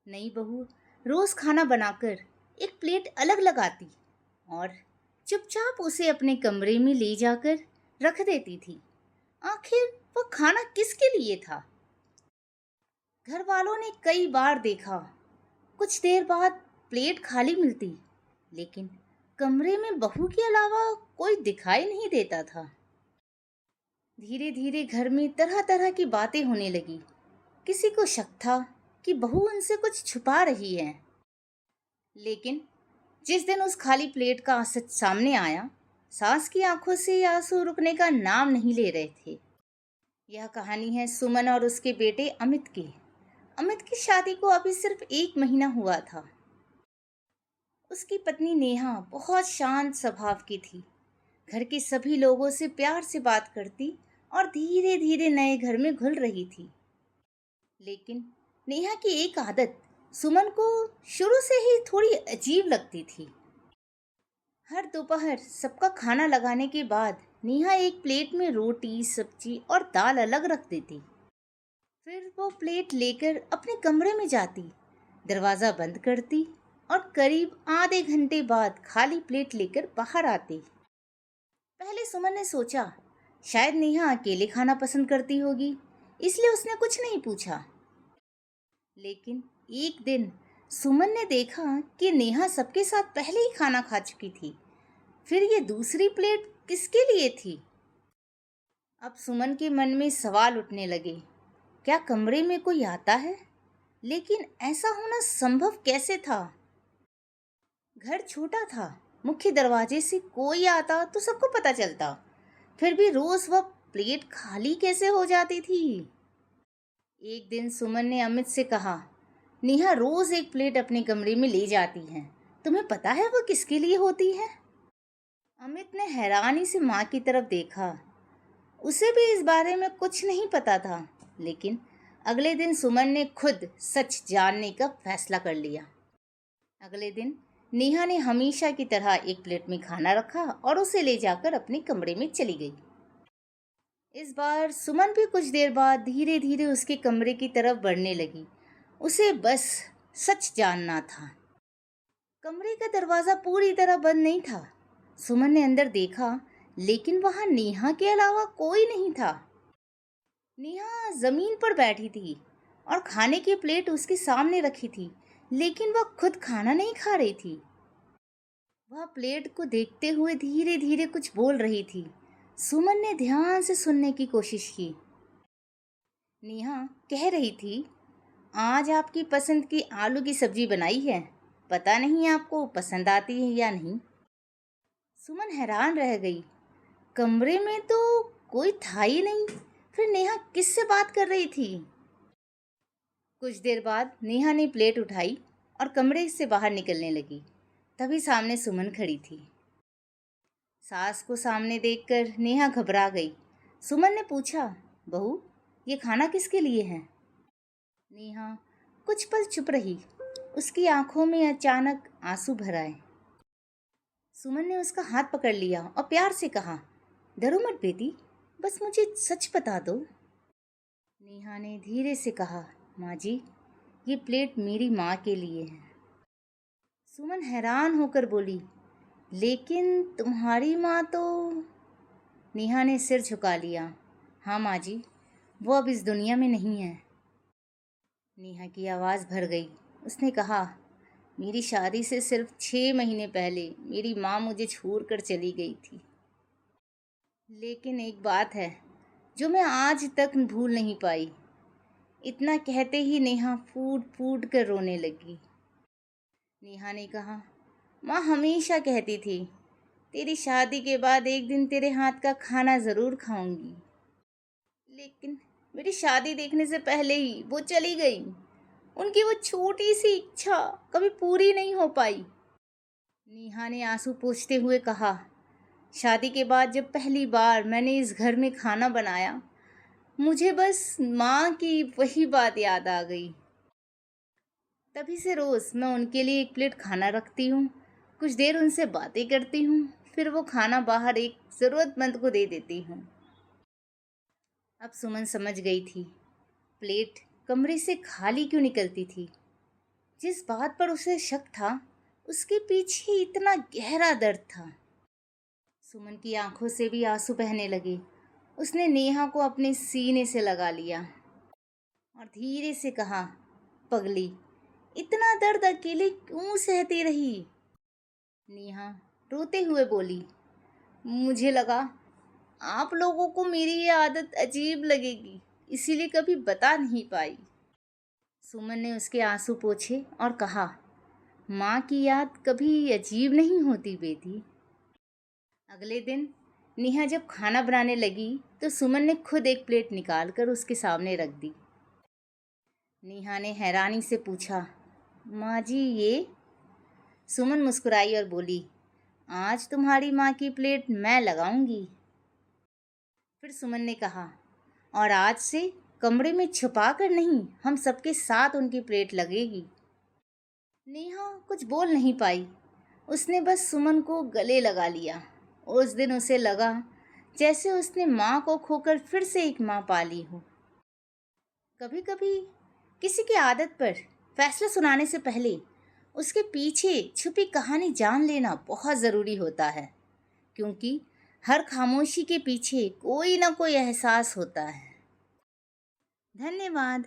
नई बहू रोज खाना बनाकर एक प्लेट अलग लगाती और चुपचाप उसे अपने कमरे में ले जाकर रख देती थी। आखिर वह खाना किसके लिए था? घर वालों ने कई बार देखा। कुछ देर बाद प्लेट खाली मिलती, लेकिन कमरे में बहू के अलावा कोई दिखाई नहीं देता था। धीरे धीरे घर में तरह तरह की बातें होने लगी। किसी को शक था कि बहू उनसे कुछ छुपा रही है। लेकिन जिस दिन उस खाली प्लेट का सच सामने आया, सास की आंखों से आंसू रुकने का नाम नहीं ले रहे थे। यह कहानी है सुमन और उसके बेटे अमित की। अमित की शादी को अभी सिर्फ 1 महीना हुआ था। उसकी पत्नी नेहा बहुत शांत स्वभाव की थी। घर के सभी लोगों से प्यार से बात करती और धीरे धीरे नए घर में घुल रही थी। लेकिन नेहा की एक आदत सुमन को शुरू से ही थोड़ी अजीब लगती थी। हर दोपहर सबका खाना लगाने के बाद नेहा एक प्लेट में रोटी, सब्जी और दाल अलग रख देती। फिर वो प्लेट लेकर अपने कमरे में जाती, दरवाज़ा बंद करती और करीब आधे घंटे बाद खाली प्लेट लेकर बाहर आती। पहले सुमन ने सोचा शायद नेहा अकेले खाना पसंद करती होगी, इसलिए उसने कुछ नहीं पूछा। लेकिन एक दिन सुमन ने देखा कि नेहा सबके साथ पहले ही खाना खा चुकी थी। फिर ये दूसरी प्लेट किसके लिए थी? अब सुमन के मन में सवाल उठने लगे। क्या कमरे में कोई आता है? लेकिन ऐसा होना संभव कैसे था? घर छोटा था, मुख्य दरवाजे से कोई आता तो सबको पता चलता। फिर भी रोज वह प्लेट खाली कैसे हो जाती थी? एक दिन सुमन ने अमित से कहा, नेहा रोज एक प्लेट अपने कमरे में ले जाती है, तुम्हें पता है वो किसके लिए होती है? अमित ने हैरानी से माँ की तरफ देखा। उसे भी इस बारे में कुछ नहीं पता था। लेकिन अगले दिन सुमन ने खुद सच जानने का फैसला कर लिया। अगले दिन नेहा ने हमेशा की तरह एक प्लेट में खाना रखा और उसे ले जाकर अपने कमरे में चली गई। इस बार सुमन भी कुछ देर बाद धीरे धीरे उसके कमरे की तरफ बढ़ने लगी। उसे बस सच जानना था। कमरे का दरवाज़ा पूरी तरह बंद नहीं था। सुमन ने अंदर देखा, लेकिन वहाँ नेहा के अलावा कोई नहीं था। नेहा जमीन पर बैठी थी और खाने की प्लेट उसके सामने रखी थी, लेकिन वह खुद खाना नहीं खा रही थी। वह प्लेट को देखते हुए धीरे धीरे कुछ बोल रही थी। सुमन ने ध्यान से सुनने की कोशिश की। नेहा कह रही थी, आज आपकी पसंद की आलू की सब्जी बनाई है, पता नहीं आपको पसंद आती है या नहीं। सुमन हैरान रह गई। कमरे में तो कोई था ही नहीं। फिर नेहा किससे बात कर रही थी? कुछ देर बाद नेहा ने प्लेट उठाई और कमरे से बाहर निकलने लगी। तभी सामने सुमन खड़ी थी। सास को सामने देखकर नेहा घबरा गई। सुमन ने पूछा, बहू ये खाना किसके लिए है? नेहा कुछ पल चुप रही। उसकी आंखों में अचानक आंसू भर आए। सुमन ने उसका हाथ पकड़ लिया और प्यार से कहा, डरो मत बेटी, बस मुझे सच बता दो। नेहा ने धीरे से कहा, माँ जी ये प्लेट मेरी माँ के लिए है। सुमन हैरान होकर बोली, लेकिन तुम्हारी माँ तो। नेहा ने सिर झुका लिया। हाँ माँ जी, वो अब इस दुनिया में नहीं है। नेहा की आवाज़ भर गई। उसने कहा, मेरी शादी से सिर्फ 6 महीने पहले मेरी माँ मुझे छोड़कर चली गई थी। लेकिन एक बात है जो मैं आज तक भूल नहीं पाई। इतना कहते ही नेहा फूट फूट कर रोने लगी। नेहा ने कहा, माँ हमेशा कहती थी तेरी शादी के बाद एक दिन तेरे हाथ का खाना ज़रूर खाऊंगी, लेकिन मेरी शादी देखने से पहले ही वो चली गई। उनकी वो छोटी सी इच्छा कभी पूरी नहीं हो पाई। नेहा ने आंसू पोंछते हुए कहा, शादी के बाद जब पहली बार मैंने इस घर में खाना बनाया, मुझे बस माँ की वही बात याद आ गई। तभी से रोज़ मैं उनके लिए एक प्लेट खाना रखती हूँ, कुछ देर उनसे बातें करती हूँ, फिर वो खाना बाहर एक ज़रूरतमंद को दे देती हूँ। अब सुमन समझ गई थी प्लेट कमरे से खाली क्यों निकलती थी। जिस बात पर उसे शक था, उसके पीछे इतना गहरा दर्द था। सुमन की आंखों से भी आंसू बहने लगे। उसने नेहा को अपने सीने से लगा लिया और धीरे से कहा, पगली, इतना दर्द अकेले क्यों सहती रही? नेहा रोते हुए बोली, मुझे लगा आप लोगों को मेरी ये आदत अजीब लगेगी, इसीलिए कभी बता नहीं पाई। सुमन ने उसके आंसू पोंछे और कहा, माँ की याद कभी अजीब नहीं होती बेटी। अगले दिन नेहा जब खाना बनाने लगी तो सुमन ने खुद एक प्लेट निकाल कर उसके सामने रख दी। नेहा ने हैरानी से पूछा, माँ जी ये? सुमन मुस्कुराई और बोली, आज तुम्हारी माँ की प्लेट मैं लगाऊंगी। फिर सुमन ने कहा, और आज से कमरे में छुपा कर नहीं, हम सबके साथ उनकी प्लेट लगेगी। नेहा कुछ बोल नहीं पाई। उसने बस सुमन को गले लगा लिया। उस दिन उसे लगा जैसे उसने माँ को खोकर फिर से एक माँ पाली हो। कभी कभी किसी की आदत पर फैसला सुनाने से पहले उसके पीछे छुपी कहानी जान लेना बहुत ज़रूरी होता है, क्योंकि हर खामोशी के पीछे कोई ना कोई एहसास होता है। धन्यवाद।